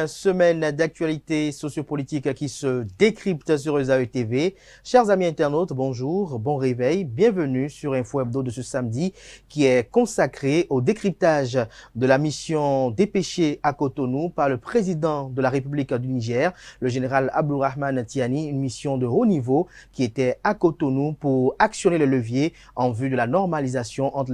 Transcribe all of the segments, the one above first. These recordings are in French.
semaine d'actualité sociopolitique qui se décrypte sur Esaü TV. Chers amis internautes, bonjour, bon réveil, bienvenue sur Info Hebdo de ce samedi qui est consacré au décryptage de la mission dépêchée à Cotonou par le président de la République du Niger, le général Abdourahmane Tiani, une mission de haut niveau qui était à Cotonou pour actionner le levier en vue de la normalisation entre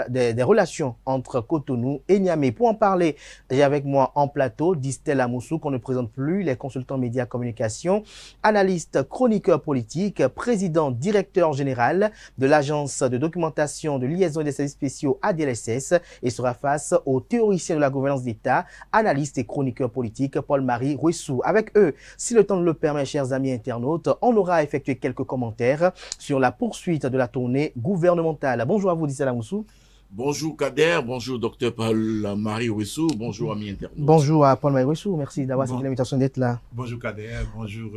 des relations entre Cotonou et Niamey. Pour en parler, j'ai avec moi en plateau Distel Amoussou, qu'on ne présente plus, les consultants médias communication, analyste, chroniqueur politique, président, directeur général de l'agence de documentation de liaison et des services spéciaux ADLSS et sera face aux théoriciens de la gouvernance d'État, analyste et chroniqueur politique Paul-Marie Rouissou. Avec eux, si le temps le permet, chers amis internautes, on aura effectué quelques commentaires sur la poursuite de la tournée gouvernementale. Bonjour à vous, Distel Amoussou. Bonjour Kader, bonjour docteur Paul-Marie Rouissou, bonjour amis internautes. Bonjour à Paul-Marie Rouissou, merci d'avoir accepté l'invitation d'être là. Bonjour Kader, bonjour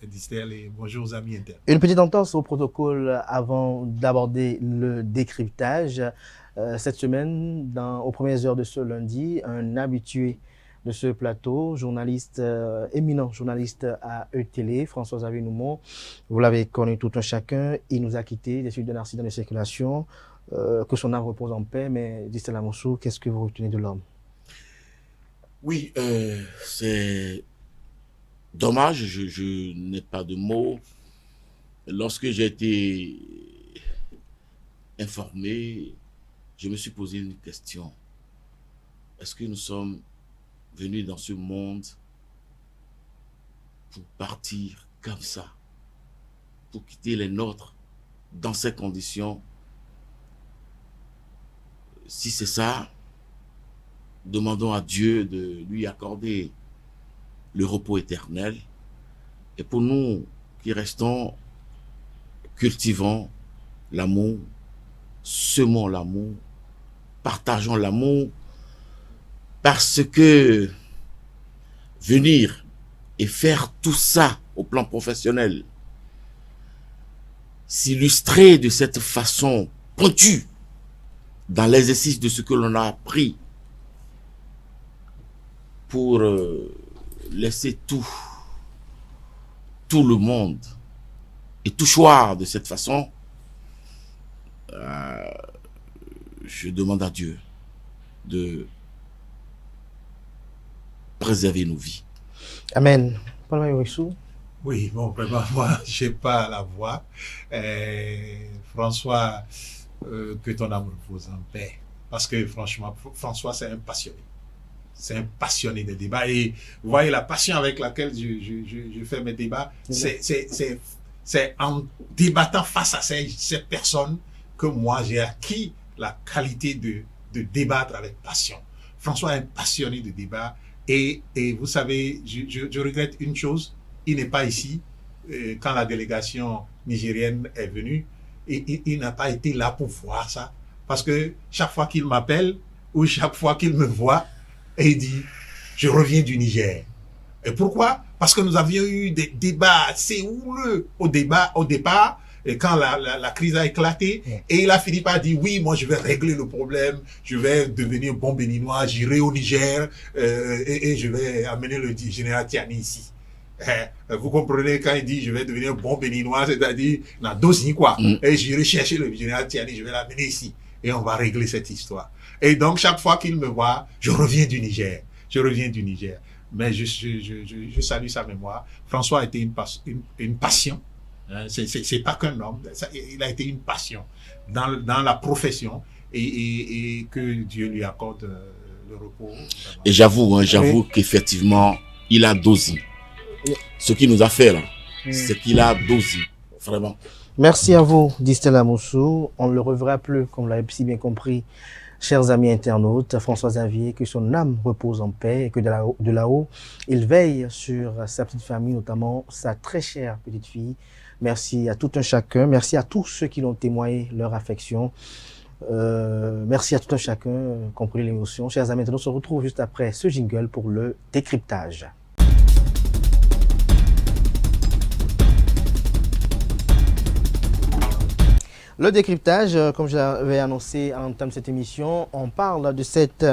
Distel et bonjour aux amis internautes. Une petite entorse au protocole avant d'aborder le décryptage. Cette semaine, aux premières heures de ce lundi, un habitué de ce plateau, journaliste, éminent journaliste à E-Télé, François-Xavier Noumon, vous l'avez connu tout un chacun, il nous a quittés des suites d'un accident de circulation. Que son âme repose en paix, mais Distel Amoussou, qu'est-ce que vous retenez de l'homme? Oui, c'est dommage, je n'ai pas de mots. Lorsque j'ai été informé, je me suis posé une question. Est-ce que nous sommes venus dans ce monde pour partir comme ça, pour quitter les nôtres dans ces conditions? Si c'est ça, demandons à Dieu de lui accorder le repos éternel. Et pour nous qui restons, cultivons l'amour, semons l'amour, partageons l'amour, parce que venir et faire tout ça au plan professionnel, s'illustrer de cette façon pointue, dans l'exercice de ce que l'on a appris pour laisser tout le monde et tout choix de cette façon, je demande à Dieu de préserver nos vies. Amen. Paul-Marie Rouissou. Oui, bon, vraiment, moi, j'ai pas la voix. François, que ton âme repose en paix. Parce que franchement, François, c'est un passionné. C'est un passionné des débats. Et vous voyez la passion avec laquelle je fais mes débats, c'est en débattant face à ces personnes que moi, j'ai acquis la qualité de débattre avec passion. François est un passionné de débat. Et vous savez, je regrette une chose, il n'est pas ici quand la délégation nigérienne est venue. Et il n'a pas été là pour voir ça. Parce que chaque fois qu'il m'appelle ou chaque fois qu'il me voit, il dit « Je reviens du Niger ». Et pourquoi? Parce que nous avions eu des débats assez houleux au départ, et quand la crise a éclaté. Et il a fini par dire « Oui, moi je vais régler le problème, je vais devenir bon béninois, j'irai au Niger et je vais amener le général Tiani ici ». Vous comprenez quand il dit je vais devenir bon béninois, c'est-à-dire na dosi quoi. Et j'irai chercher le général Tiani, je vais l'amener ici et on va régler cette histoire. Et donc chaque fois qu'il me voit, je reviens du Niger. Mais je salue sa mémoire. François a été une passion. C'est pas qu'un homme, il a été une passion dans la profession et que Dieu lui accorde le repos. Et j'avoue qu'effectivement il a dosé. Ce qu'il nous a fait là, c'est qu'il a dosé, vraiment. Merci à vous, Distel Amoussou. On ne le reverra plus, comme vous l'avez si bien compris, chers amis internautes. François-Xavier, que son âme repose en paix et que de là-haut, il veille sur sa petite famille, notamment sa très chère petite fille. Merci à tout un chacun. Merci à tous ceux qui l'ont témoigné leur affection. Merci à tout un chacun, compris l'émotion. Chers amis internautes, on se retrouve juste après ce jingle pour le décryptage. Le décryptage, comme je l'avais annoncé à l'entame de cette émission, on parle de cette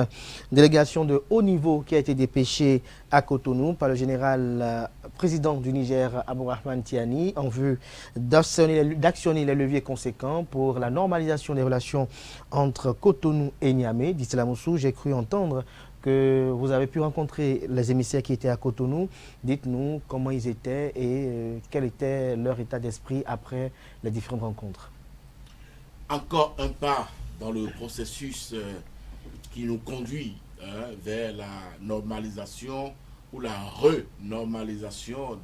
délégation de haut niveau qui a été dépêchée à Cotonou par le général président du Niger, Abdourahmane Tiani, en vue d'actionner les leviers conséquents pour la normalisation des relations entre Cotonou et Niamey. Dit Moussou, j'ai cru entendre que vous avez pu rencontrer les émissaires qui étaient à Cotonou. Dites-nous comment ils étaient et quel était leur état d'esprit après les différentes rencontres. Encore un pas dans le processus qui nous conduit vers la normalisation ou la renormalisation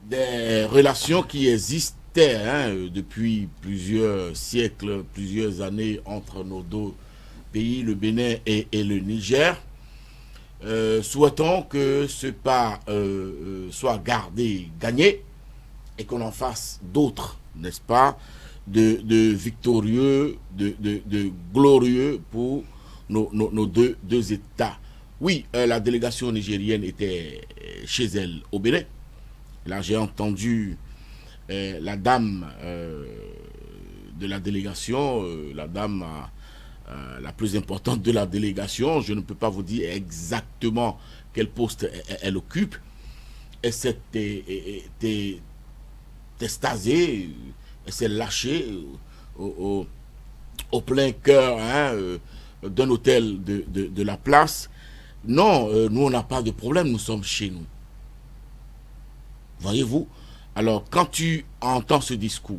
des relations qui existaient depuis plusieurs siècles, plusieurs années entre nos deux pays, le Bénin et le Niger. Souhaitons que ce pas soit gardé, gagné, et qu'on en fasse d'autres, n'est-ce pas, de victorieux, de glorieux pour nos deux États. Oui, la délégation nigérienne était chez elle au Bénin. Là, j'ai entendu la dame de la délégation, la dame la plus importante de la délégation. Je ne peux pas vous dire exactement quel poste elle occupe. Elle s'est extasiée, elle s'est lâchée au plein cœur d'un hôtel de la place. Non, nous on n'a pas de problème, nous sommes chez nous. Voyez-vous? Alors quand tu entends ce discours,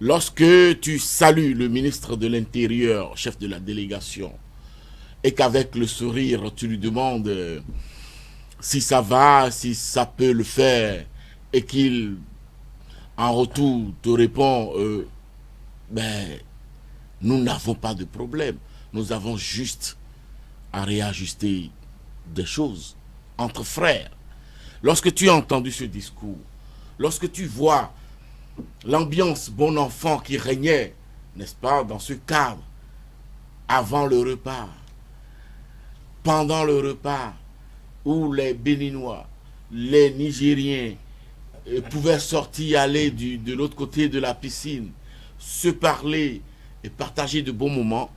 lorsque tu salues le ministre de l'Intérieur, chef de la délégation, et qu'avec le sourire tu lui demandes si ça va, si ça peut le faire, et qu'il en retour te répond nous n'avons pas de problème, nous avons juste à réajuster des choses entre frères. Lorsque tu as entendu ce discours, lorsque tu vois l'ambiance bon enfant qui régnait, n'est-ce pas, dans ce cadre, avant le repas, pendant le repas, où les Béninois, les Nigériens pouvaient sortir, aller de l'autre côté de la piscine, se parler et partager de bons moments,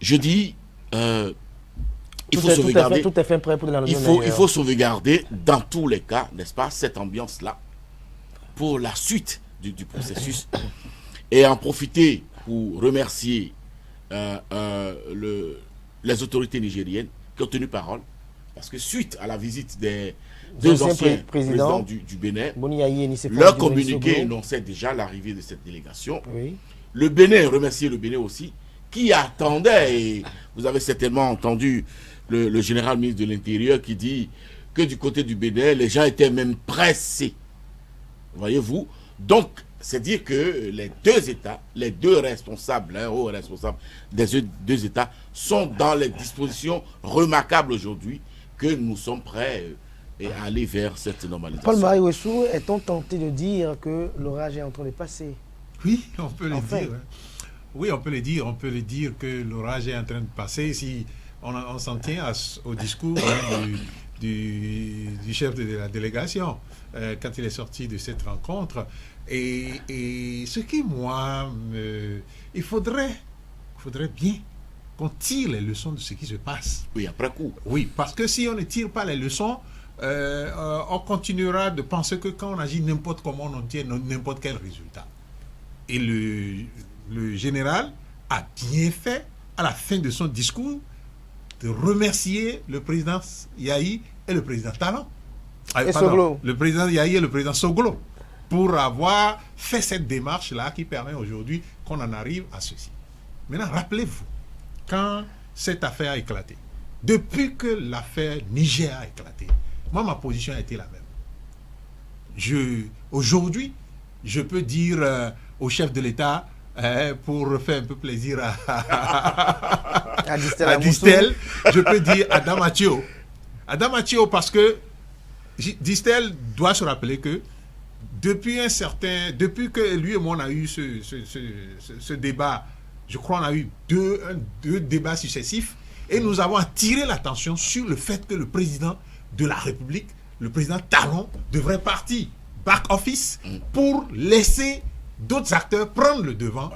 je dis, il faut sauvegarder. Tout est fait prêt pour il faut sauvegarder dans tous les cas, n'est-ce pas, cette ambiance-là pour la suite du processus, et en profiter pour remercier les autorités nigériennes qui ont tenu parole, parce que suite à la visite des deux anciens présidents du Bénin, leur communiqué annonçait déjà l'arrivée de cette délégation. Oui. Le Bénin, remercier le Bénin aussi, qui attendait, et vous avez certainement entendu le général ministre de l'Intérieur qui dit que du côté du Bénin, les gens étaient même pressés. Voyez-vous? Donc, c'est dire que les deux États, les deux responsables, hauts responsables des deux États, sont dans les dispositions remarquables aujourd'hui que nous sommes prêts à aller vers cette normalisation. Paul-Marie Ouessou, est-on tenté de dire que l'orage est en train de passer? Oui, on peut le dire. Oui, on peut le dire. On peut le dire que l'orage est en train de passer. Si on s'en tient au discours du chef de la délégation quand il est sorti de cette rencontre. Et ce qui, moi, il faudrait bien qu'on tire les leçons de ce qui se passe. Oui, après coup. Oui, parce que si on ne tire pas les leçons, on continuera de penser que quand on agit n'importe comment, on obtient n'importe quel résultat. Et le général a bien fait, à la fin de son discours, de remercier le président Yahi et le président Talon. Le président Yahi et le président Soglo, pour avoir fait cette démarche-là qui permet aujourd'hui qu'on en arrive à ceci. Maintenant, rappelez-vous, quand cette affaire a éclaté, depuis que l'affaire Niger a éclaté, moi, ma position a été la même. Aujourd'hui, je peux dire au chef de l'État, pour faire un peu plaisir à Distel, je peux dire à Damatio. Parce que Distel doit se rappeler que depuis que lui et moi on a eu ce débat, je crois qu'on a eu deux débats successifs, et nous avons attiré l'attention sur le fait que le président de la République, le président Talon, devrait partir back office pour laisser d'autres acteurs prennent le devant.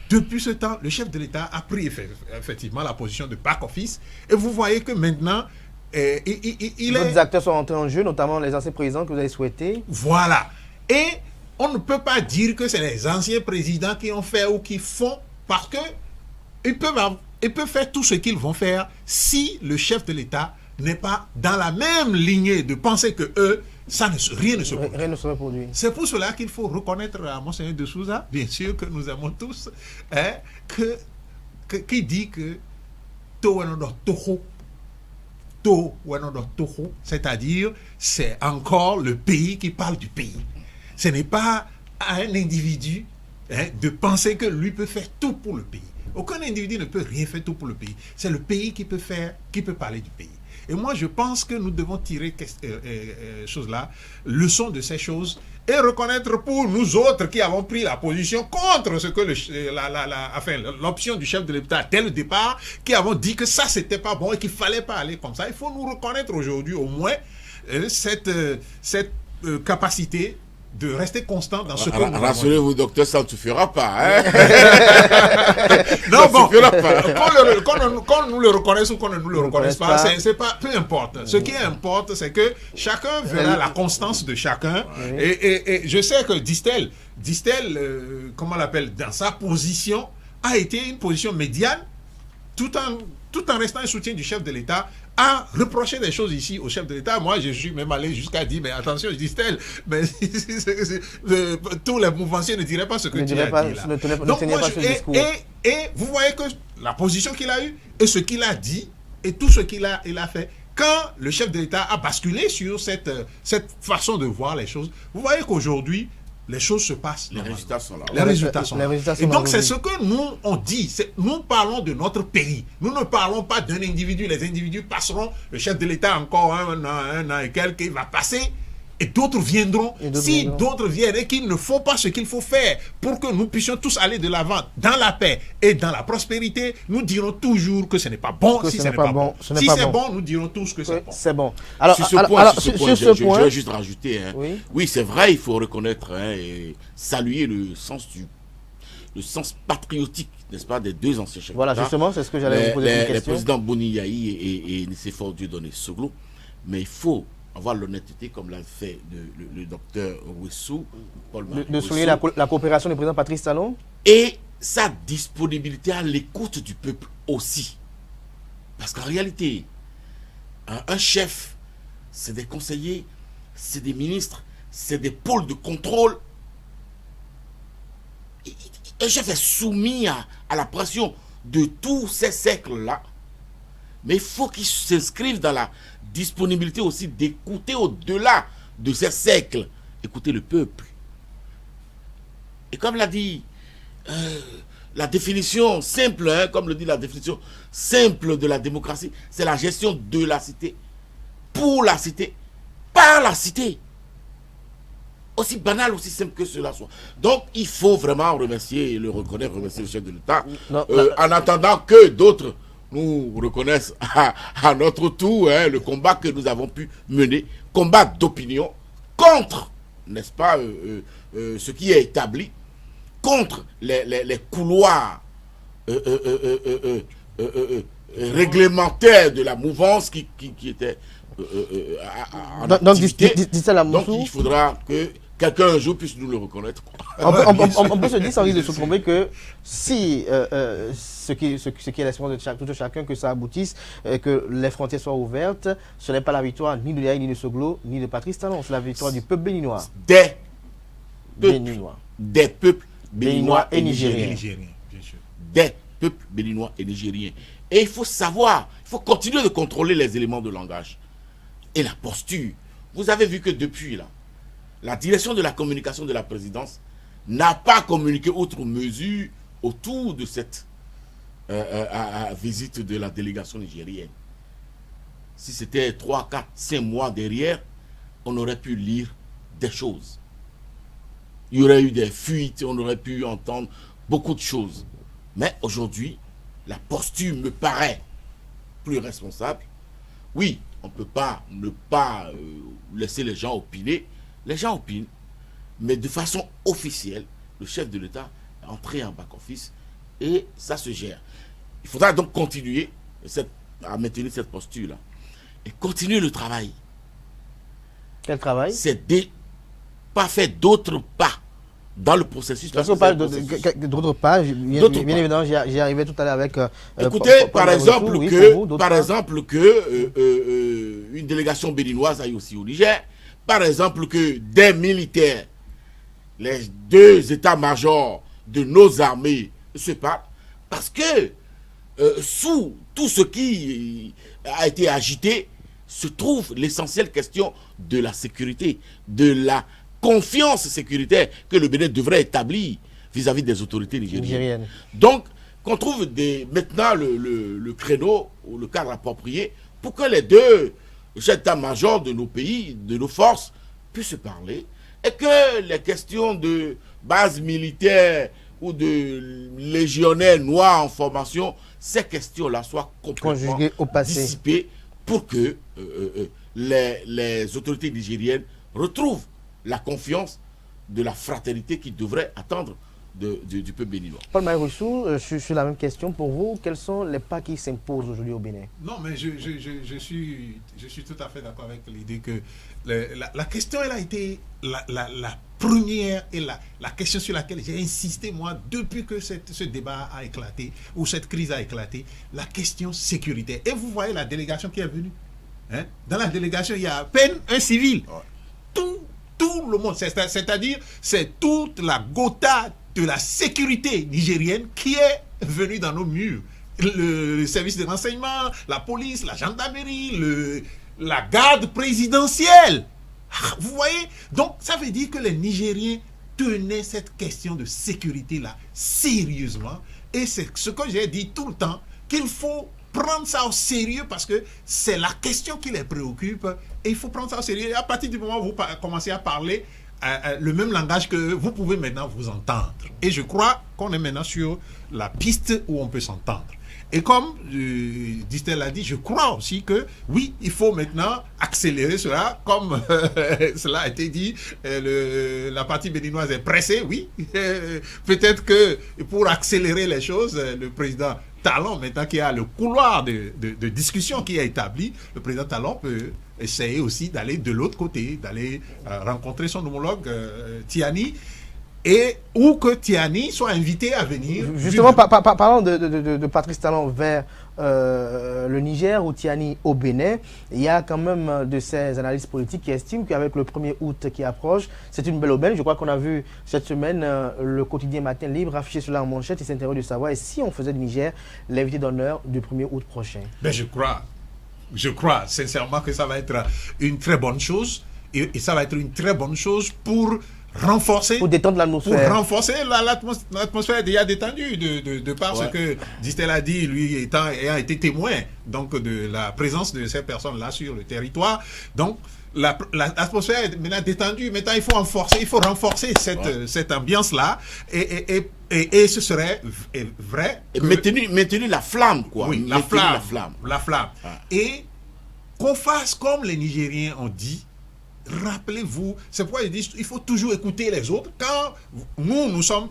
Depuis ce temps, le chef de l'État a pris effectivement la position de back-office. Et vous voyez que maintenant, d'autres acteurs sont entrés en jeu, notamment les anciens présidents que vous avez souhaités. Voilà. Et on ne peut pas dire que c'est les anciens présidents qui ont fait ou qui font, parce que ils peuvent faire tout ce qu'ils vont faire si le chef de l'État n'est pas dans la même lignée de penser que eux, rien ne se produit. Rien ne se produit. C'est pour cela qu'il faut reconnaître à Monseigneur de Souza, bien sûr que nous aimons tous, hein, qui dit que c'est-à-dire c'est encore le pays qui parle du pays. Ce n'est pas à un individu de penser que lui peut faire tout pour le pays. Aucun individu ne peut rien faire tout pour le pays. C'est le pays qui peut parler du pays. Et moi, je pense que nous devons tirer leçon de ces choses et reconnaître pour nous autres qui avons pris la position contre ce que l'option du chef de l'État dès le départ, qui avons dit que ça, c'était pas bon et qu'il fallait pas aller comme ça. Il faut nous reconnaître aujourd'hui au moins cette capacité de rester constant dans ce que nous rassurez-vous, docteur, ça ne suffira pas. Hein? Non, bon, qu'on nous le reconnaisse ou qu'on ne nous le reconnaisse pas, c'est pas, peu importe. Ce qui importe, c'est que chacun verra la constance de chacun. Oui. Et je sais que Distel, comment on l'appelle, dans sa position, a été une position médiane, tout en restant un soutien du chef de l'État, a reproché des choses ici au chef de l'État. Moi, je suis même allé jusqu'à dire, mais attention, Distel, mais tous les mouvanciers ne diraient pas ce que tu as dit là. Donc, et vous voyez que la position qu'il a eue, et ce qu'il a dit, et tout ce qu'il a fait, quand le chef de l'État a basculé sur cette façon de voir les choses, vous voyez qu'aujourd'hui, les choses se passent. Les résultats sont là. Les résultats sont là. Et donc, c'est ce que nous, on dit. Nous parlons de notre pays. Nous ne parlons pas d'un individu. Les individus passeront. Le chef de l'État, encore un an et quelques, il va passer. Et d'autres viendront. Si d'autres viennent et qu'ils ne font pas ce qu'il faut faire pour que nous puissions tous aller de l'avant dans la paix et dans la prospérité, nous dirons toujours que ce n'est pas bon. Si ce n'est pas bon, si c'est bon, nous dirons tous que c'est bon. C'est bon. Alors, sur ce point, je vais juste rajouter. Oui, c'est vrai, il faut reconnaître et saluer le sens patriotique, n'est-ce pas, des deux anciens chefs. Voilà, justement, c'est ce que j'allais vous poser une question. Les présidents Boni Yahi et Nicéphore Dieudonné Soglo, mais il faut avoir l'honnêteté, comme l'a fait le docteur Wessou, de souligner la coopération du président Patrice Talon. Et sa disponibilité à l'écoute du peuple aussi. Parce qu'en réalité, un chef, c'est des conseillers, c'est des ministres, c'est des pôles de contrôle. Un chef est soumis à la pression de tous ces cercles-là. Mais il faut qu'il s'inscrive dans la disponibilité aussi d'écouter au-delà de ces cercles, écouter le peuple. Et comme l'a dit la définition simple, comme le dit la définition simple de la démocratie, c'est la gestion de la cité, pour la cité, par la cité. Aussi banal, aussi simple que cela soit. Donc, il faut vraiment remercier et le reconnaître, remercier le chef de l'État, en attendant que d'autres nous reconnaissent à notre tour le combat que nous avons pu mener, combat d'opinion contre, n'est-ce pas, ce qui est établi, contre les couloirs réglementaires de la mouvance qui était en activité. Donc, il faudra que quelqu'un un jour puisse nous le reconnaître. On peut se dire sans risque de se tromper que si ce qui est l'espérance de tout chacun, que ça aboutisse, que les frontières soient ouvertes, ce n'est pas la victoire ni de Yahi, ni de Soglo, ni de Patrice Talon, c'est la victoire du peuple béninois. Des peuples béninois et nigériens. Des peuples béninois et nigériens. Et il faut savoir, il faut continuer de contrôler les éléments de langage et la posture. Vous avez vu que depuis là, la direction de la communication de la présidence n'a pas communiqué autre mesure autour de cette visite de la délégation nigérienne. Si c'était 3, 4, 5 mois derrière, on aurait pu lire des choses. Il y aurait eu des fuites, on aurait pu entendre beaucoup de choses. Mais aujourd'hui, la posture me paraît plus responsable. Oui, on ne peut pas ne pas laisser les gens opiner. Les gens opinent, mais de façon officielle, le chef de l'État est entré en back-office et ça se gère. Il faudra donc continuer à maintenir cette posture-là et continuer le travail. Quel travail? C'est pas faire d'autres pas dans le processus. Parce qu'on parle d'autres pas, bien évidemment, j'y arrivais tout à l'heure avec... Écoutez, par exemple, une délégation béninoise aille aussi au Niger, par exemple que des militaires, les deux états-majors de nos armées se parlent, parce que sous tout ce qui a été agité se trouve l'essentielle question de la sécurité, de la confiance sécuritaire que le Bénin devrait établir vis-à-vis des autorités nigériennes. Donc, qu'on trouve maintenant le créneau ou le cadre approprié pour que les deux chefs d'état-major de nos pays, de nos forces, puissent se parler et que les questions de base militaire ou de légionnaires noirs en formation, ces questions-là soient complètement dissipées pour que les autorités nigériennes retrouvent la confiance de la fraternité qu'ils devraient attendre du peuple béninois. Paul Maïroussou, sur la même question pour vous, quels sont les pas qui s'imposent aujourd'hui au Bénin? Non, mais je suis tout à fait d'accord avec l'idée que la question, elle a été la première et la question sur laquelle j'ai insisté, moi, depuis que ce débat a éclaté, ou cette crise a éclaté, la question sécuritaire. Et vous voyez la délégation qui est venue. Hein? Dans la délégation, il y a à peine un civil. Ouais. Tout le monde, c'est-à-dire, c'est toute la gotha de la sécurité nigérienne qui est venue dans nos murs. Le service de renseignement, la police, la gendarmerie, la garde présidentielle. Vous voyez? Donc, ça veut dire que les Nigériens tenaient cette question de sécurité-là sérieusement. Et c'est ce que j'ai dit tout le temps, qu'il faut prendre ça au sérieux parce que c'est la question qui les préoccupe et il faut prendre ça au sérieux. Et à partir du moment où vous commencez à parler le même langage que vous pouvez maintenant vous entendre. Et je crois qu'on est maintenant sur la piste où on peut s'entendre. Et comme Distel l'a dit, je crois aussi que oui, il faut maintenant accélérer cela, comme cela a été dit, la partie béninoise est pressée, oui. Peut-être que pour accélérer les choses, le président Talon, maintenant qui a le couloir de discussion qui est établi, le président Talon peut essayer aussi d'aller de l'autre côté, d'aller rencontrer son homologue Tiani, et ou que Tiani soit invité à venir. Justement, parlant de Patrice Talon vers le Niger ou Tiani au Bénin, il y a quand même de ces analystes politiques qui estiment qu'avec le 1er août qui approche, c'est une belle aubaine. Je crois qu'on a vu cette semaine le quotidien Matin Libre afficher cela en manchette et s'interroger de savoir et si on faisait du Niger l'invité d'honneur du 1er août prochain. Ben je crois sincèrement que ça va être une très bonne chose et ça va être une très bonne chose pour renforcer, pour détendre l'atmosphère. Pour renforcer l'atmosphère déjà détendue de par ce que Distel a dit, lui ayant été témoin donc de la présence de ces personnes-là sur le territoire. Donc l'atmosphère est maintenant détendue. Maintenant il faut renforcer cette ambiance-là et ce serait vrai. Et maintenir la flamme, quoi. Oui, la flamme. Ah. Et qu'on fasse comme les Nigériens ont dit. Rappelez-vous, c'est pourquoi ils disent qu'il faut toujours écouter les autres. Quand nous sommes,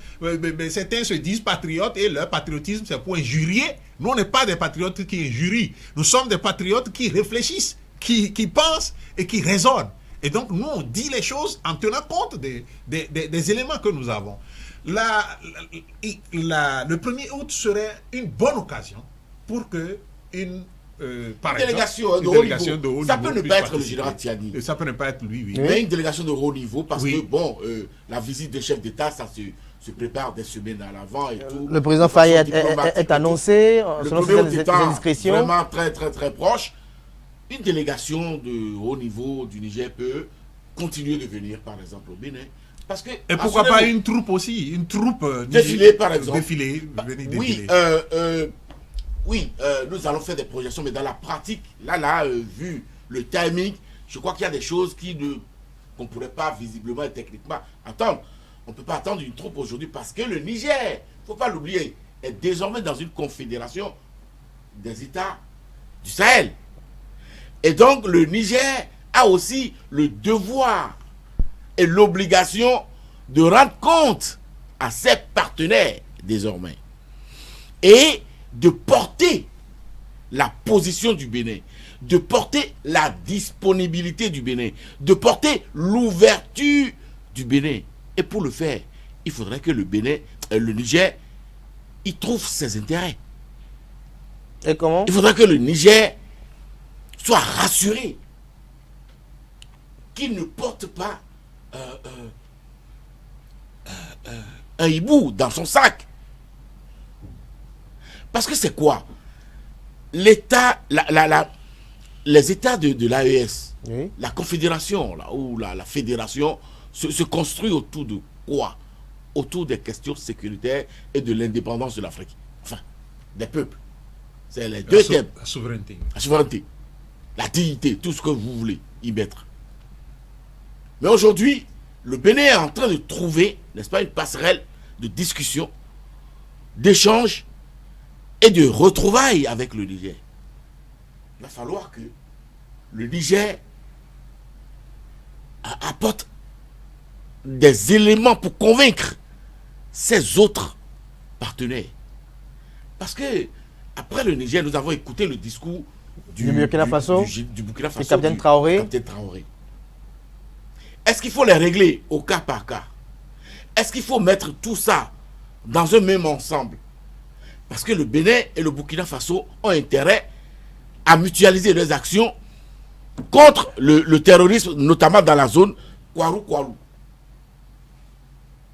certains se disent patriotes et leur patriotisme c'est pour injurier. Nous, on n'est pas des patriotes qui injurient. Nous sommes des patriotes qui réfléchissent, qui pensent et qui raisonnent. Et donc, nous, on dit les choses en tenant compte des éléments que nous avons. Le 1er août serait une bonne occasion pour que une délégation de haut niveau. Ça peut ne pas être le général Tiani. Ça peut ne pas être lui, oui. Mais une délégation de haut niveau parce que, bon, la visite des chefs d'État, ça se prépare des semaines à l'avant et tout. Le président Faye est annoncé, selon ses indiscrétions. Vraiment très, très, très proche. Une délégation de haut niveau du Niger peut continuer de venir, par exemple, au Bénin. Parce que, et pourquoi pas une troupe aussi? Une troupe défilée, par exemple. Défilée. Oui, nous allons faire des projections, mais dans la pratique, vu le timing, je crois qu'il y a des choses qu'on ne pourrait pas visiblement et techniquement attendre. On ne peut pas attendre une troupe aujourd'hui parce que le Niger, il ne faut pas l'oublier, est désormais dans une confédération des États du Sahel. Et donc, le Niger a aussi le devoir et l'obligation de rendre compte à ses partenaires désormais et de porter la position du Bénin, de porter la disponibilité du Bénin, de porter l'ouverture du Bénin. Et pour le faire, il faudrait que le Niger, il trouve ses intérêts. Et comment? Il faudrait que le Niger soit rassuré qu'il ne porte pas un hibou dans son sac. Parce que c'est quoi? L'État, les États de l'AES, Oui. la confédération là, ou la fédération se construit autour de quoi? Autour des questions sécuritaires et de l'indépendance de l'Afrique. Enfin, des peuples. C'est les deux thèmes. La souveraineté. La souveraineté, la dignité, tout ce que vous voulez y mettre. Mais aujourd'hui, le Bénin est en train de trouver, n'est-ce pas, une passerelle de discussion, d'échange et de retrouvailles avec le Niger. Il va falloir que le Niger apporte des éléments pour convaincre ses autres partenaires. Parce que après le Niger, nous avons écouté le discours Du Burkina Faso, du Burkina Faso, du capitaine Traoré. Capitaine Traoré. Est-ce qu'il faut les régler au cas par cas? Est-ce qu'il faut mettre tout ça dans un même ensemble? Parce que le Bénin et le Burkina Faso ont intérêt à mutualiser leurs actions contre le terrorisme, notamment dans la zone Kouarou-Kouarou,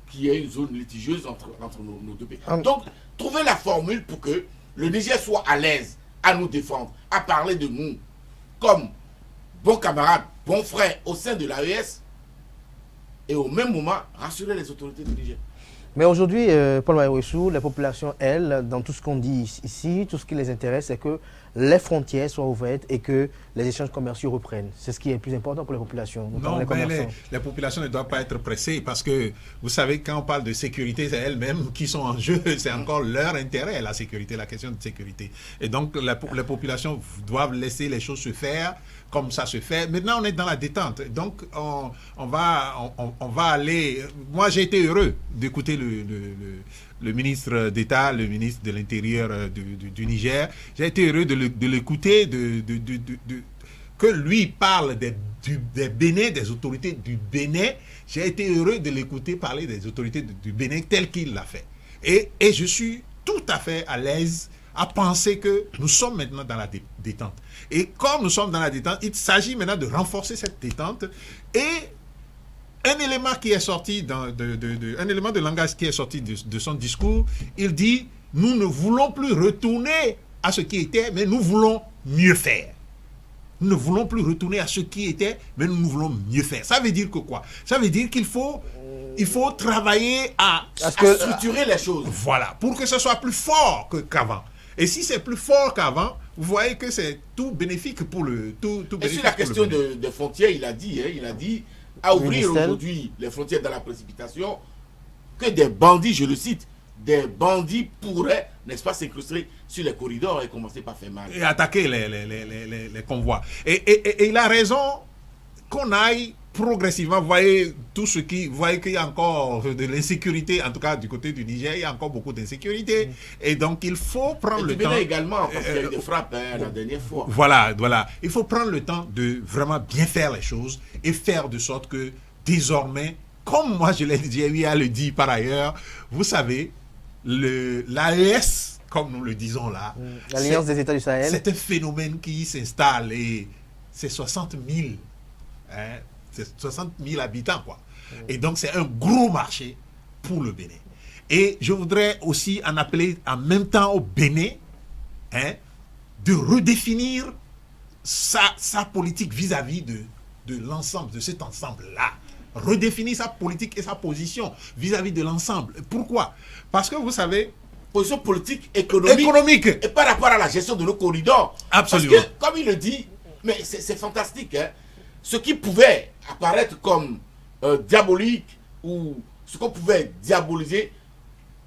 qui est une zone litigieuse entre nos deux pays. Donc, trouver la formule pour que le Niger soit à l'aise à nous défendre, à parler de nous comme bons camarades, bons frères au sein de l'AES, et au même moment rassurer les autorités du Niger. Mais aujourd'hui, Paul Maïwessou, les populations, elles, dans tout ce qu'on dit ici, tout ce qui les intéresse, c'est que les frontières soient ouvertes et que les échanges commerciaux reprennent. C'est ce qui est le plus important pour les populations. Non, mais les populations ne doivent pas être pressées parce que, vous savez, quand on parle de sécurité, c'est elles-mêmes qui sont en jeu. C'est encore leur intérêt, la sécurité, la question de sécurité. Et donc, les populations doivent laisser les choses se faire comme ça se fait. Maintenant, on est dans la détente. Donc, on va aller... Moi, j'ai été heureux d'écouter le ministre d'État, le ministre de l'Intérieur du Niger. J'ai été heureux de l'écouter, que lui parle des Bénin, des autorités du Bénin. J'ai été heureux de l'écouter parler des autorités du Bénin tel qu'il l'a fait. Et je suis tout à fait à l'aise à penser que nous sommes maintenant dans la détente. Et comme nous sommes dans la détente, il s'agit maintenant de renforcer cette détente. Et un élément qui est sorti, un élément de langage qui est sorti de son discours, il dit, nous ne voulons plus retourner à ce qui était, mais nous voulons mieux faire. Nous ne voulons plus retourner à ce qui était, mais nous voulons mieux faire. Ça veut dire que quoi? Ça veut dire qu'il faut travailler à structurer les choses. Voilà, pour que ce soit plus fort qu'avant. Et si c'est plus fort qu'avant, vous voyez que c'est tout bénéfique pour le... Et sur la question des frontières, il a dit à ouvrir aujourd'hui les frontières dans la précipitation, que des bandits, je le cite, des bandits pourraient, n'est-ce pas, s'incruster sur les corridors et commencer par faire mal. Et attaquer les convois. Et il a raison qu'on aille progressivement, vous voyez qu'il y a encore de l'insécurité, en tout cas du côté du Niger, il y a encore beaucoup d'insécurité. Et donc il faut prendre le temps. Également, parce qu'il y a eu des frappes la dernière fois. Voilà. Il faut prendre le temps de vraiment bien faire les choses et faire de sorte que désormais, comme moi je l'ai dit, lui a le dit par ailleurs, vous savez, l'AES, comme nous le disons là, l'Alliance des États du Sahel, c'est un phénomène qui s'installe et c'est 60 000. C'est 60 000 habitants, quoi. Et donc, c'est un gros marché pour le Bénin. Et je voudrais aussi en appeler en même temps au Bénin de redéfinir sa politique vis-à-vis de l'ensemble, de cet ensemble-là. Redéfinir sa politique et sa position vis-à-vis de l'ensemble. Pourquoi? Parce que vous savez... Position politique, économique. Et par rapport à la gestion de nos corridors. Absolument. Parce que, comme il le dit, mais c'est fantastique, hein. Ce qui pouvait apparaître comme diabolique ou ce qu'on pouvait diaboliser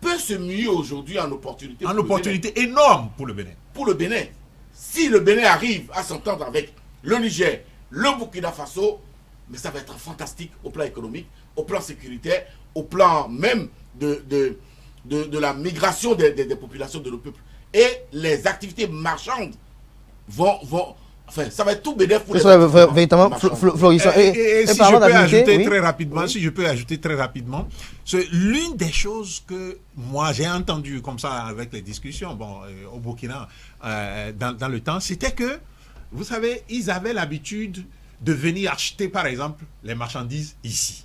peut se muer aujourd'hui en opportunité. En opportunité énorme pour le Bénin. Pour le Bénin. Si le Bénin arrive à s'entendre avec le Niger, le Burkina Faso, mais ça va être fantastique au plan économique, au plan sécuritaire, au plan même de la migration des populations de nos peuples. Et les activités marchandes vont enfin, ça va être tout bénéfique pour les véritablement florissant. Et si je peux ajouter oui. très rapidement, Oui. si je peux ajouter très rapidement, l'une des choses que moi j'ai entendu comme ça avec les discussions, au Burkina, dans le temps, c'était que, vous savez, ils avaient l'habitude de venir acheter, par exemple, les marchandises ici.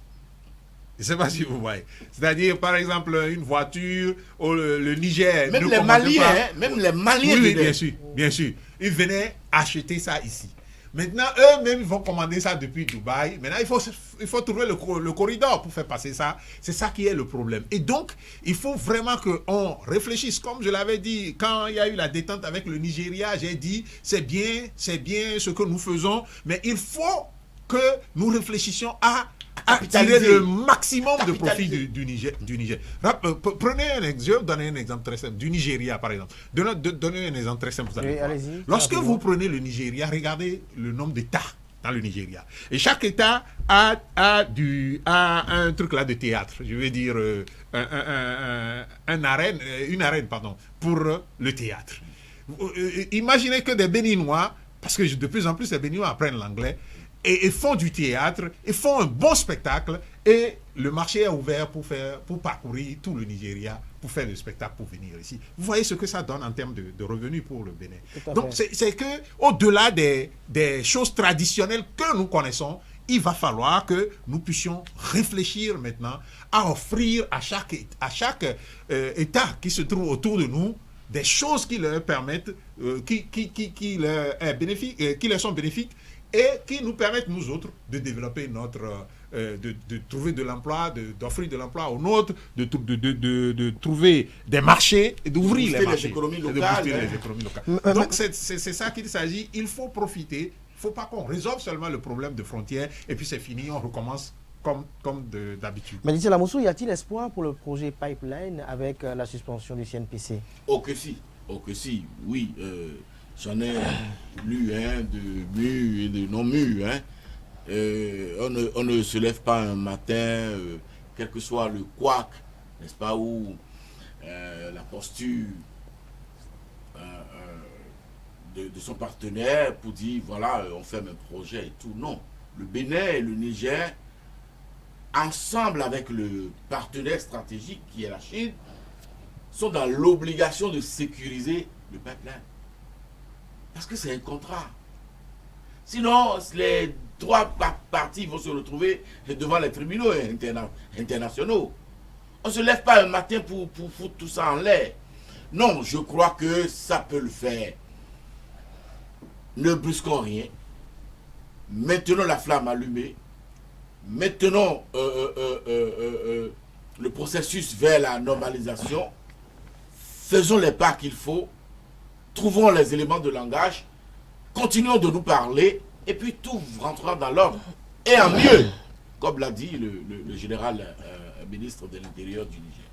Je ne sais pas si vous voyez. C'est-à-dire, par exemple, une voiture, le Niger. Même les Maliens, même les Maliens. Oui, bien sûr, bien sûr. Ils venaient acheter ça ici. Maintenant, eux-mêmes vont commander ça depuis Dubaï. Maintenant, il faut trouver le corridor pour faire passer ça. C'est ça qui est le problème. Et donc, il faut vraiment qu'on réfléchisse. Comme je l'avais dit, quand il y a eu la détente avec le Nigeria, j'ai dit, c'est bien ce que nous faisons, mais il faut que nous réfléchissions à tirer le maximum de profit du Niger. Prenez un exemple, je vais vous donner un exemple très simple, du Nigeria par exemple. Donnez un exemple très simple. Oui, allez-y. Lorsque vous prenez le Nigeria, regardez le nombre d'États dans le Nigeria. Et chaque État a un truc là de théâtre, je veux dire une arène pour le théâtre. Imaginez que des Béninois, parce que de plus en plus les Béninois apprennent l'anglais, et font du théâtre, et font un bon spectacle, et le marché est ouvert pour parcourir tout le Nigeria, pour faire le spectacle, pour venir ici. Vous voyez ce que ça donne en termes de revenus pour le Bénin. Donc c'est que au-delà des choses traditionnelles que nous connaissons, il va falloir que nous puissions réfléchir maintenant à offrir à chaque État qui se trouve autour de nous des choses qui leur permettent, qui leur sont bénéfiques, et qui nous permettent, nous autres, de développer de trouver de l'emploi, d'offrir de l'emploi aux nôtres, de trouver des marchés et d'ouvrir les marchés. Les économies locales. Les économies locales. Donc, c'est ça qu'il s'agit. Il faut profiter. Il ne faut pas qu'on résolve seulement le problème de frontières et puis c'est fini, on recommence comme d'habitude. Mais Didier Lamoussou, y a-t-il espoir pour le projet Pipeline avec la suspension du CNPC? Oh que si, oui. J'en ai lu de mûrs et de non-mûrs. On ne se lève pas un matin, quel que soit le couac, n'est-ce pas, ou la posture de son partenaire pour dire, voilà, on fait un projet et tout. Non. Le Bénin et le Niger, ensemble avec le partenaire stratégique qui est la Chine, sont dans l'obligation de sécuriser le pipeline. Parce que c'est un contrat. Sinon, les trois parties vont se retrouver devant les tribunaux internationaux. On ne se lève pas un matin pour foutre tout ça en l'air. Non, je crois que ça peut le faire. Ne brusquons rien. Maintenons la flamme allumée. Maintenons le processus vers la normalisation. Faisons les pas qu'il faut. Trouvons les éléments de langage, continuons de nous parler, et puis tout rentrera dans l'ordre. Et en mieux, comme l'a dit le général ministre de l'Intérieur du Niger.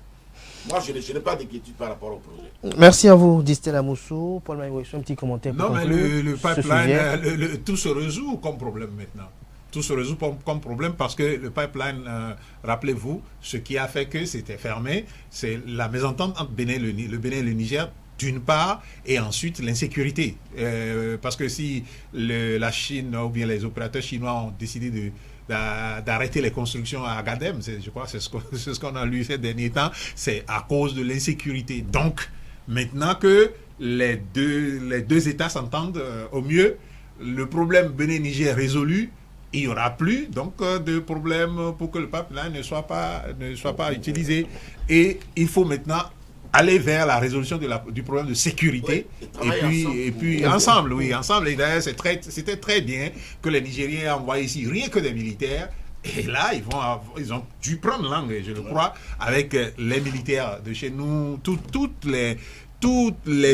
Moi, je n'ai pas d'inquiétude par rapport au projet. Merci à vous, Didier Lamoussou. Paul Maïwesson, un petit commentaire pour conclure. Non, mais le pipeline, tout se résout comme problème maintenant. Tout se résout comme problème parce que le pipeline, rappelez-vous, ce qui a fait que c'était fermé, c'est la mésentente entre le Bénin et le Niger, d'une part, et ensuite l'insécurité. Parce que si la Chine ou bien les opérateurs chinois ont décidé d'arrêter les constructions à Agadem, je crois que c'est ce qu'on a lu ces derniers temps, c'est à cause de l'insécurité. Donc, maintenant que les deux États s'entendent au mieux, le problème Bénin-Niger est résolu, il n'y aura plus donc de problème pour que le pipeline ne soit pas utilisé. Et il faut maintenant aller vers la résolution du problème de sécurité, et puis ensemble. Et d'ailleurs, c'était très bien que les Nigériens aient envoyé ici rien que des militaires, et là, ils ont dû prendre langue, je le crois, avec les militaires de chez nous, toutes les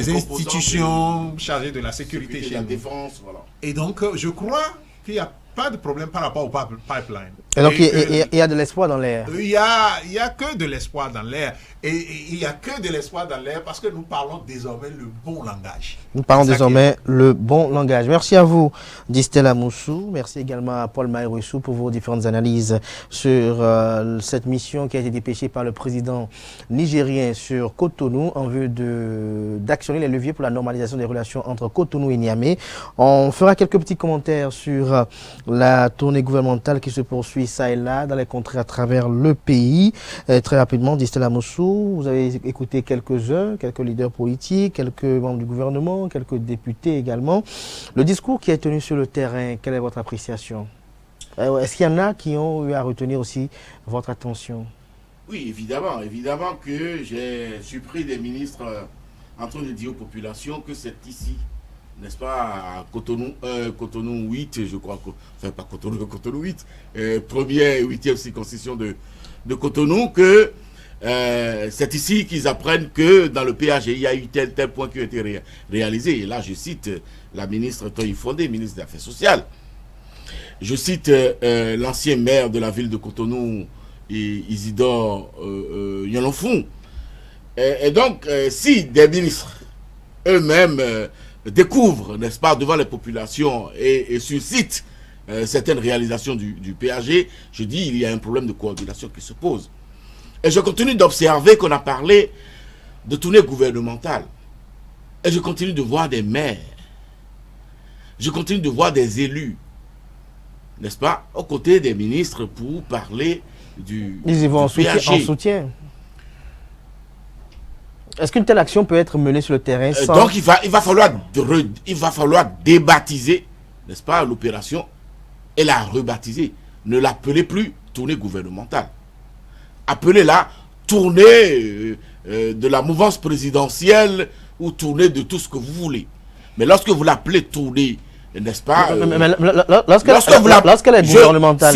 institutions chargées de la sécurité chez nous. Défense, voilà. Et donc, je crois qu'il n'y a pas de problème par rapport au pipeline. Et donc, il y a de l'espoir dans l'air. Il y a que de l'espoir dans l'air. Et il n'y a que de l'espoir dans l'air parce que nous parlons désormais le bon langage. Nous parlons désormais le bon langage. Merci à vous, Distella Moussou. Merci également à Paul Maïroussou pour vos différentes analyses sur cette mission qui a été dépêchée par le président nigérien sur Cotonou en vue d'actionner les leviers pour la normalisation des relations entre Cotonou et Niamey. On fera quelques petits commentaires sur la tournée gouvernementale qui se poursuit ça et là dans les contrées à travers le pays. Très rapidement, Distella Moussou, vous avez écouté quelques-uns, quelques leaders politiques, quelques membres du gouvernement, quelques députés également. Le discours qui est tenu sur le terrain, quelle est votre appréciation? Est-ce qu'il y en a qui ont eu à retenir aussi votre attention? Oui, évidemment que j'ai surpris des ministres en train de dire aux populations que c'est ici, n'est-ce pas, à Cotonou 8, je crois, enfin pas Cotonou 8, première et 8e circonscription de Cotonou, que c'est ici qu'ils apprennent que dans le PAG, il y a eu tel point qui a été réalisé. Et là, je cite la ministre Toyi Fondé, ministre des Affaires sociales. Je cite l'ancien maire de la ville de Cotonou, Isidore Yolonfou. Et donc, si des ministres eux-mêmes découvrent, n'est-ce pas, devant les populations et suscitent certaines réalisations du PAG, je dis il y a un problème de coordination qui se pose. Et je continue d'observer qu'on a parlé de tournée gouvernementale. Et je continue de voir des maires. Je continue de voir des élus, n'est-ce pas, aux côtés des ministres pour parler Ils y vont en soutien. Est-ce qu'une telle action peut être menée sur le terrain sans... Donc il va falloir débaptiser, n'est-ce pas, l'opération et la rebaptiser. Ne l'appelez plus tournée gouvernementale. Appelez-la tournée de la mouvance présidentielle ou tournée de tout ce que vous voulez. Mais lorsque vous l'appelez tournée, n'est-ce pas, lorsqu'elle est gouvernementale,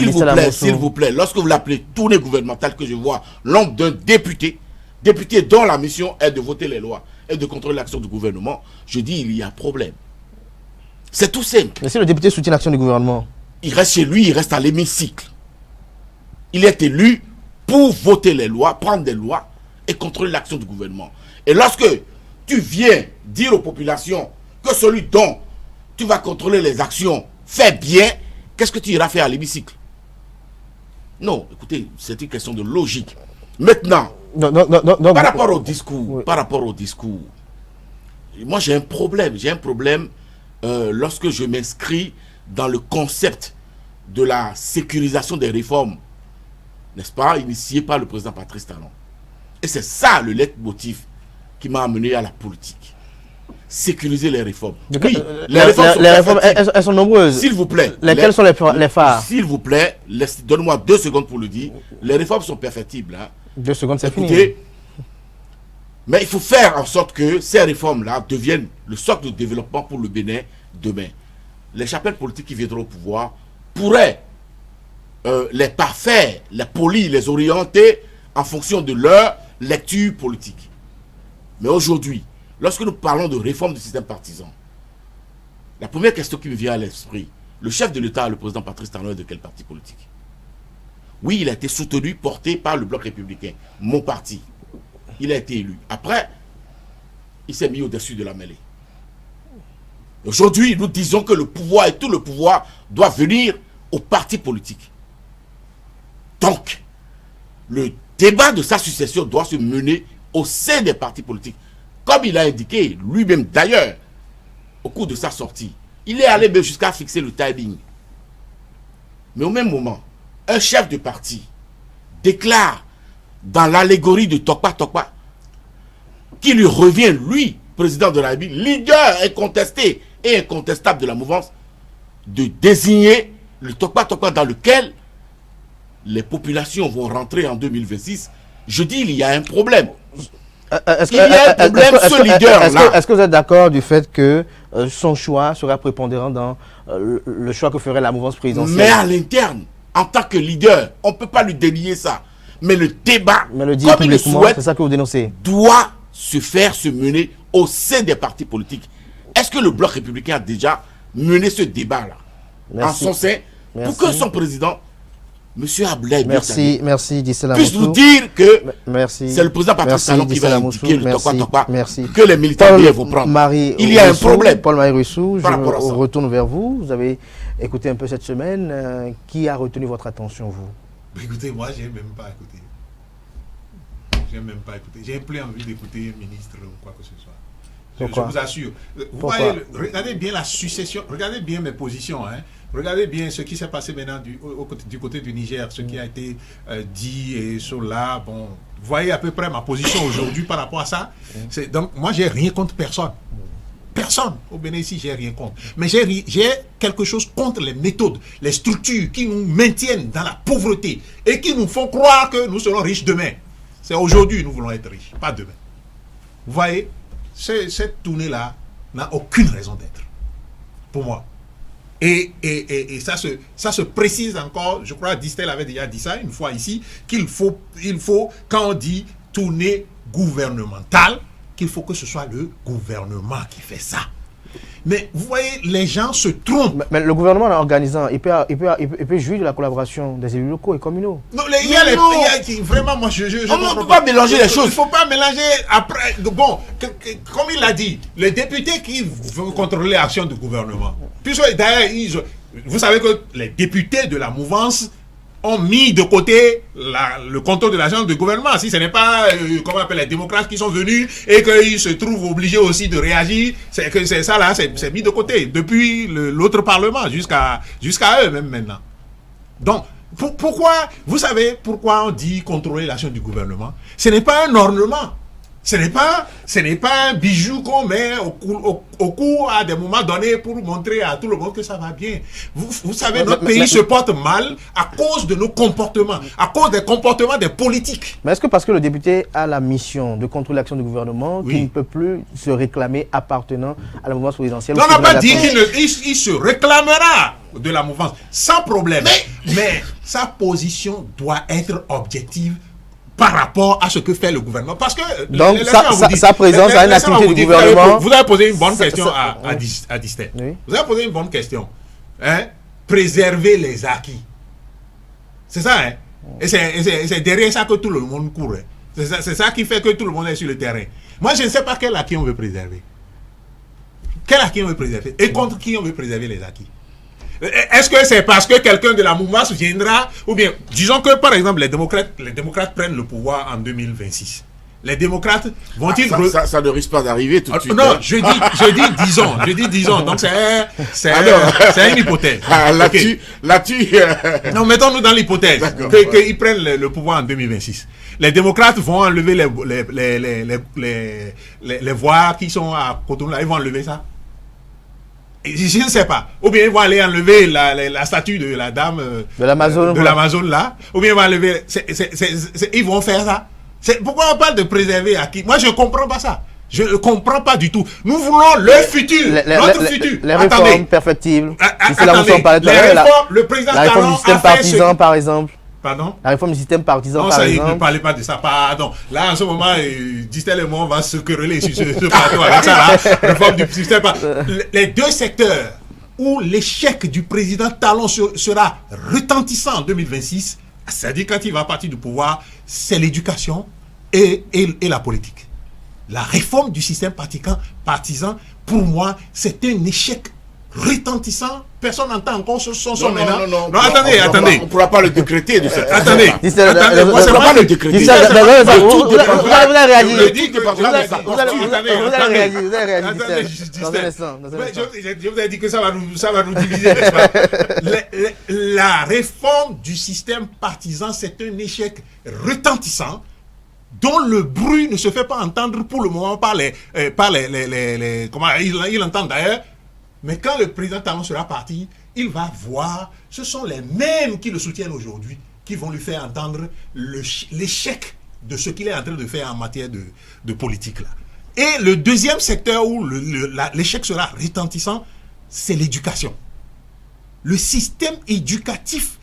s'il vous plaît, lorsque vous l'appelez tournée gouvernementale, que je vois l'ombre d'un député dont la mission est de voter les lois et de contrôler l'action du gouvernement, je dis il y a problème. C'est tout simple. Mais si le député soutient l'action du gouvernement, il reste chez lui, il reste à l'hémicycle. Il est élu pour voter les lois, prendre des lois et contrôler l'action du gouvernement. Et lorsque tu viens dire aux populations que celui dont tu vas contrôler les actions fait bien, qu'est-ce que tu iras faire à l'hémicycle? Non, écoutez, c'est une question de logique. Maintenant, par rapport au discours, moi j'ai un problème lorsque je m'inscris dans le concept de la sécurisation des réformes, n'est-ce pas, initié par le président Patrice Talon. Et c'est ça le leitmotiv qui m'a amené à la politique. Sécuriser les réformes. Oui, les réformes, elles sont nombreuses. S'il vous plaît. Lesquelles sont les phares? S'il vous plaît, donne-moi 2 secondes pour le dire. Les réformes sont perfectibles. Hein. 2 secondes, c'est fini. Mais il faut faire en sorte que ces réformes-là deviennent le socle de développement pour le Bénin demain. Les chapelles politiques qui viendront au pouvoir pourraient les parfaire, les polir, les orienter en fonction de leur lecture politique. Mais aujourd'hui, lorsque nous parlons de réforme du système partisan, la première question qui me vient à l'esprit, le chef de l'État, le président Patrice Talon, est de quel parti politique? Oui, il a été soutenu, porté par le Bloc républicain, mon parti. Il a été élu. Après, il s'est mis au-dessus de la mêlée. Aujourd'hui, nous disons que le pouvoir et tout le pouvoir doit venir aux partis politiques. Donc, le débat de sa succession doit se mener au sein des partis politiques. Comme il a indiqué, lui-même d'ailleurs, au cours de sa sortie, il est allé même jusqu'à fixer le timing. Mais au même moment, un chef de parti déclare dans l'allégorie de Tokpa Tokpa qui lui revient, lui, président de la République, leader incontesté et incontestable de la mouvance, de désigner le Tokpa Tokpa dans lequel les populations vont rentrer en 2026. Je dis, il y a un problème. Est-ce que vous êtes d'accord du fait que son choix sera prépondérant dans le choix que ferait la mouvance présidentielle? Mais à l'interne, en tant que leader, on ne peut pas lui dénier ça. Mais le débat, comme il le souhaite, c'est ça que vous dénoncez, doit se mener au sein des partis politiques. Est-ce que le Bloc républicain a déjà mené ce débat-là en son sein pour que son président Monsieur Abdoulaye Merci Dissel puisse nous Amoussou. dire que Merci. c'est le président Patrice Talon qui va indiquer Merci. que les militants vont prendre. Il y a un problème. Paul-Marie Russou, je par rapport à ça. retourne vers vous. Vous avez écouté un peu cette semaine. Qui a retenu votre attention, vous? Écoutez, moi, j'ai même pas écouté. J'ai plus envie d'écouter un ministre ou quoi que ce soit. Je vous assure. Vous voyez, regardez bien la succession, regardez bien mes positions. Hein. Regardez bien ce qui s'est passé maintenant du côté du Niger, ce qui a été dit et sur là. Bon, vous voyez à peu près ma position aujourd'hui par rapport à ça. Donc, moi, j'ai rien contre personne. Personne au Bénin ici, j'ai rien contre. Mais j'ai quelque chose contre les méthodes, les structures qui nous maintiennent dans la pauvreté et qui nous font croire que nous serons riches demain. C'est aujourd'hui nous voulons être riches, pas demain. Vous voyez, cette tournée-là n'a aucune raison d'être, pour moi. Et ça se précise encore, je crois Distel avait déjà dit ça une fois ici, qu'il faut, quand on dit tournée gouvernementale, qu'il faut que ce soit le gouvernement qui fait ça. Mais vous voyez, les gens se trompent. Mais le gouvernement, en organisant, il peut jouir de la collaboration des élus locaux et communaux. Non, vraiment, moi, on ne peut pas mélanger les choses. Il ne faut pas mélanger après. Bon, comme il l'a dit, les députés qui veulent contrôler l'action du gouvernement. Puisque d'ailleurs, vous savez que les députés de la mouvance ont mis de côté le contrôle de l'agence du gouvernement. Si ce n'est pas, comment on appelle, les démocrates qui sont venus et qu'ils se trouvent obligés aussi de réagir, c'est que c'est ça là, c'est mis de côté depuis l'autre parlement jusqu'à eux même maintenant. Donc, pourquoi, vous savez pourquoi on dit contrôler l'action du gouvernement? Ce n'est pas un ornement. Ce n'est pas un bijou qu'on met au cou à des moments donnés pour montrer à tout le monde que ça va bien. Vous savez, notre pays se porte mal à cause de nos comportements, à cause des comportements des politiques. Mais est-ce que parce que le député a la mission de contrôler l'action du gouvernement, qu'il ne peut plus se réclamer appartenant à la mouvance présidentielle? Non, on n'a pas dit qu'il se réclamera de la mouvance, sans problème. Mais sa position doit être objective par rapport à ce que fait le gouvernement. Parce que donc sa présence à une activité du gouvernement. Vous avez posé une bonne question à Distel. Oui. Vous avez posé une bonne question. Hein? Préserver les acquis. C'est ça, hein? Et c'est derrière ça que tout le monde court. Hein? C'est ça qui fait que tout le monde est sur le terrain. Moi, je ne sais pas quel acquis on veut préserver. Quel acquis on veut préserver? Et contre qui on veut préserver les acquis? Est-ce que c'est parce que quelqu'un de la mouvance viendra, ou bien, disons que par exemple les démocrates prennent le pouvoir en 2026. Les démocrates vont-ils... Ça ne risque pas d'arriver tout de suite. Non, je dis disons. Donc c'est une hypothèse. Là-dessus... Non, mettons-nous dans l'hypothèse qu'ils prennent le pouvoir en 2026. Les démocrates vont enlever les voix qui sont à Cotonou, là, ils vont enlever ça. Je ne sais pas. Ou bien ils vont aller enlever la statue de la dame de l'Amazon là. Ou bien ils vont enlever... ils vont faire ça. Pourquoi on parle de préserver acquis? Moi, je ne comprends pas ça. Je ne comprends pas du tout. Nous voulons le futur. Notre futur. Les réformes perfectibles. Le président la réforme du système partisan, par exemple. Pardon? La réforme du système partisan, non, par ça, exemple. Ne parlez pas de ça. Pardon. Là, en ce moment, Distel et moi, on va se quereller sur ce plateau avec ça. Là. Réforme du système partisan. Les deux secteurs où l'échec du président Talon sera retentissant en 2026, c'est-à-dire quand il va partir du pouvoir, c'est l'éducation et la politique. La réforme du système partisan, pour moi, c'est un échec retentissant. Personne n'entend encore son maintenant. Non, attendez. On ne pourra pas le décréter de cette Attendez. On ne pourra pas le décréter. Vous allez réagir. Vous allez réagir. Je vous ai dit que ça va nous diviser, n'est-ce pas? La réforme du système partisan, c'est un échec retentissant dont le bruit ne se fait pas entendre pour le moment par les comment ils l'entendent d'ailleurs. Mais quand le président Talon sera parti, il va voir, ce sont les mêmes qui le soutiennent aujourd'hui, qui vont lui faire entendre l'échec de ce qu'il est en train de faire en matière de politique là. Et le deuxième secteur où l'échec sera retentissant, c'est l'éducation. Le système éducatif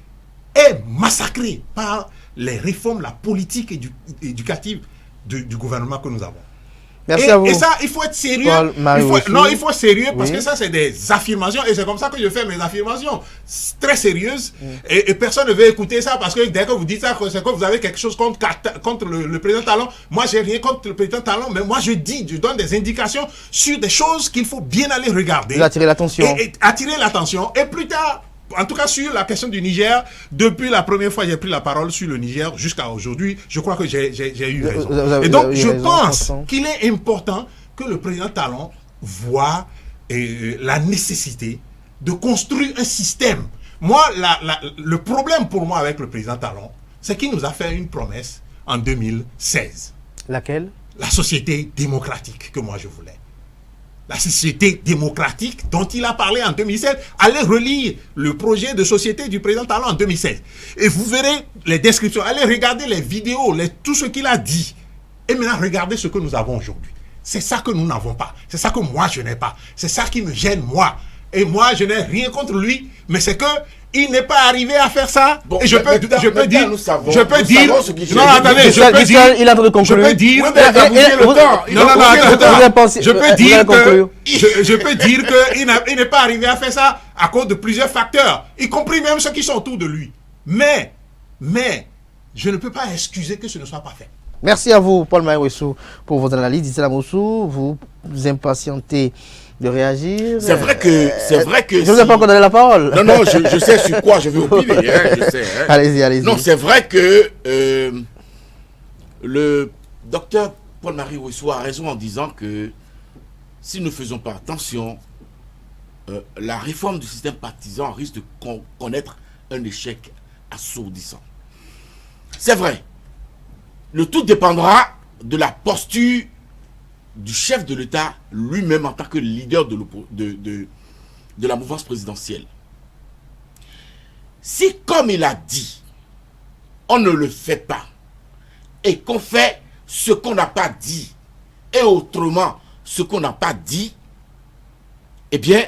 est massacré par les réformes, la politique éducative du gouvernement que nous avons. Merci à vous. Et ça, il faut être sérieux. Il faut être sérieux parce que ça, c'est des affirmations. Et c'est comme ça que je fais mes affirmations. Très sérieuses. Et personne ne veut écouter ça parce que dès que vous dites ça, c'est que vous avez quelque chose contre le président Talon. Moi, j'ai rien contre le président Talon, mais moi, je donne des indications sur des choses qu'il faut bien aller regarder. Attirer l'attention. Et attirer l'attention. Et plus tard, en tout cas sur la question du Niger, depuis la première fois que j'ai pris la parole sur le Niger jusqu'à aujourd'hui, je crois que j'ai eu raison. Et donc, je pense qu'il est important que le président Talon voit la nécessité de construire un système. Moi, le problème pour moi avec le président Talon, c'est qu'il nous a fait une promesse en 2016. Laquelle? La société démocratique que moi je voulais. La société démocratique dont il a parlé en 2016, allez relire le projet de société du président Talon en 2016. Et vous verrez les descriptions, allez regarder les vidéos, tout ce qu'il a dit. Et maintenant, regardez ce que nous avons aujourd'hui. C'est ça que nous n'avons pas. C'est ça que moi, je n'ai pas. C'est ça qui me gêne, moi. Et moi, je n'ai rien contre lui, mais c'est que il n'est pas arrivé à faire ça. Bon, et je peux dire, je peux dire, il est en train de conclure. Je peux dire, je peux dire qu'il n'est pas arrivé à faire ça à cause de plusieurs facteurs, y compris même ceux qui sont autour de lui. Mais, je ne peux pas excuser que ce ne soit pas fait. Merci à vous, Paul Maïwessou, pour votre analyse. Distella Moussou, vous impatientez de réagir. C'est vrai que je ne vous ai pas encore donné la parole. Non, je sais sur quoi je vais opiner. Je sais. Allez-y. Non, c'est vrai que le docteur Paul Maïwessou a raison en disant que si nous ne faisons pas attention, la réforme du système partisan risque de connaître un échec assourdissant. C'est vrai. Le tout dépendra de la posture du chef de l'État lui-même en tant que leader de la mouvance présidentielle. Si, comme il a dit, on ne le fait pas et qu'on fait ce qu'on n'a pas dit et autrement ce qu'on n'a pas dit, eh bien,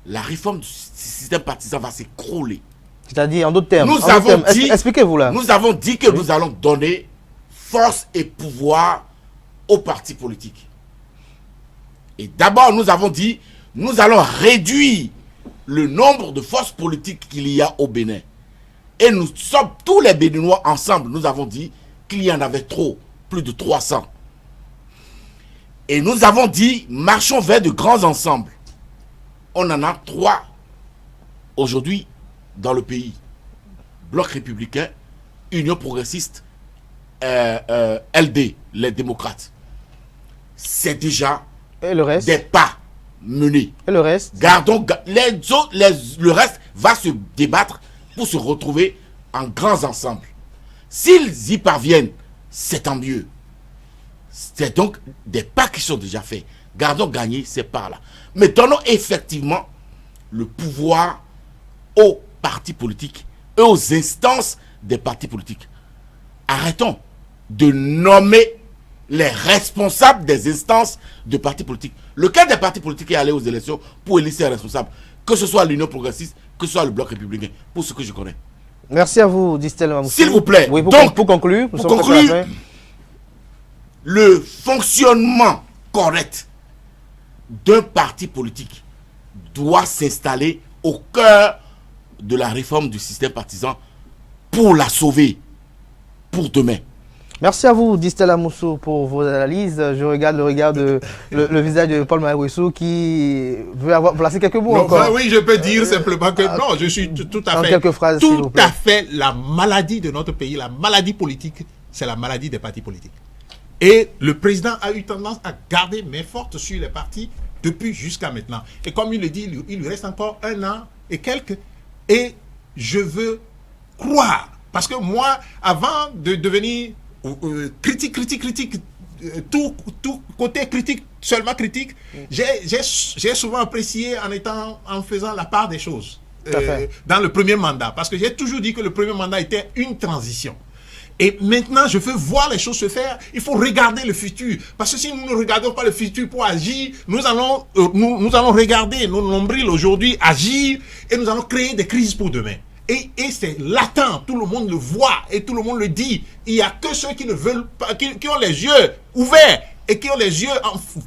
la réforme du système partisan va s'écrouler. C'est-à-dire, en d'autres termes, expliquez-vous là. Nous avons dit que nous allons donner force et pouvoir aux partis politiques. Et d'abord, nous avons dit, nous allons réduire le nombre de forces politiques qu'il y a au Bénin. Et nous sommes tous les Béninois ensemble, nous avons dit qu'il y en avait trop, plus de 300. Et nous avons dit, marchons vers de grands ensembles. On en a 3 aujourd'hui dans le pays. Bloc républicain, Union progressiste, LD, les démocrates. C'est déjà des pas menés. Et le reste? Gardons, le reste va se débattre pour se retrouver en grands ensembles. S'ils y parviennent, c'est tant mieux. C'est donc des pas qui sont déjà faits. Gardons gagner ces parts-là. Mais donnons effectivement le pouvoir aux partis politiques et aux instances des partis politiques. Arrêtons de nommer les responsables des instances de partis politiques. Lequel des partis politiques est allé aux élections pour élire ses responsables? Que ce soit l'Union progressiste, que ce soit le Bloc républicain, pour ce que je connais. Merci à vous, Distella Moussou. S'il vous plaît. Oui, pour conclure, le fonctionnement correct d'un parti politique doit s'installer au cœur de la réforme du système partisan pour la sauver pour demain. Merci à vous, Distella Moussou, pour vos analyses. Je regarde le visage de Paul Maïwessou qui veut avoir placé quelques mots encore. Ben oui, je peux dire simplement que non, je suis tout à fait... quelques phrases, tout à fait la maladie de notre pays, la maladie politique, c'est la maladie des partis politiques. Et le président a eu tendance à garder main forte sur les partis depuis jusqu'à maintenant. Et comme il le dit, il lui reste encore 1 an et quelques. Et je veux croire, parce que moi, avant de devenir critique, tout côté critique, seulement critique, j'ai souvent apprécié en faisant la part des choses dans le premier mandat. Parce que j'ai toujours dit que le premier mandat était une transition. Et maintenant, je veux voir les choses se faire. Il faut regarder le futur. Parce que si nous ne regardons pas le futur pour agir, nous allons regarder nos nombrils aujourd'hui agir et nous allons créer des crises pour demain. Et c'est latent, tout le monde le voit et tout le monde le dit. Il n'y a que ceux qui ne veulent pas, qui ont les yeux ouverts et qui ont les yeux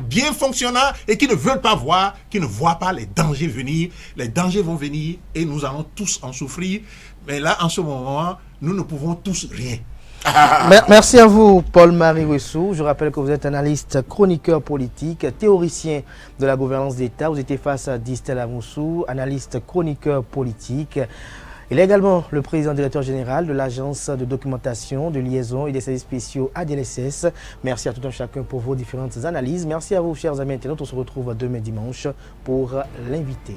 bien fonctionnants et qui ne veulent pas voir, qui ne voient pas les dangers venir. Les dangers vont venir et nous allons tous en souffrir. Mais là, en ce moment, nous ne pouvons tous rien. Merci à vous, Paul-Marie Wessou. Je rappelle que vous êtes analyste, chroniqueur politique, théoricien de la gouvernance d'État. Vous étiez face à Stella Moussou, analyste, chroniqueur politique. Il est également le président directeur général de l'agence de documentation, de liaison et des services spéciaux ADLSS. Merci à tout un chacun pour vos différentes analyses. Merci à vous, chers amis internautes. On se retrouve demain dimanche pour l'invité.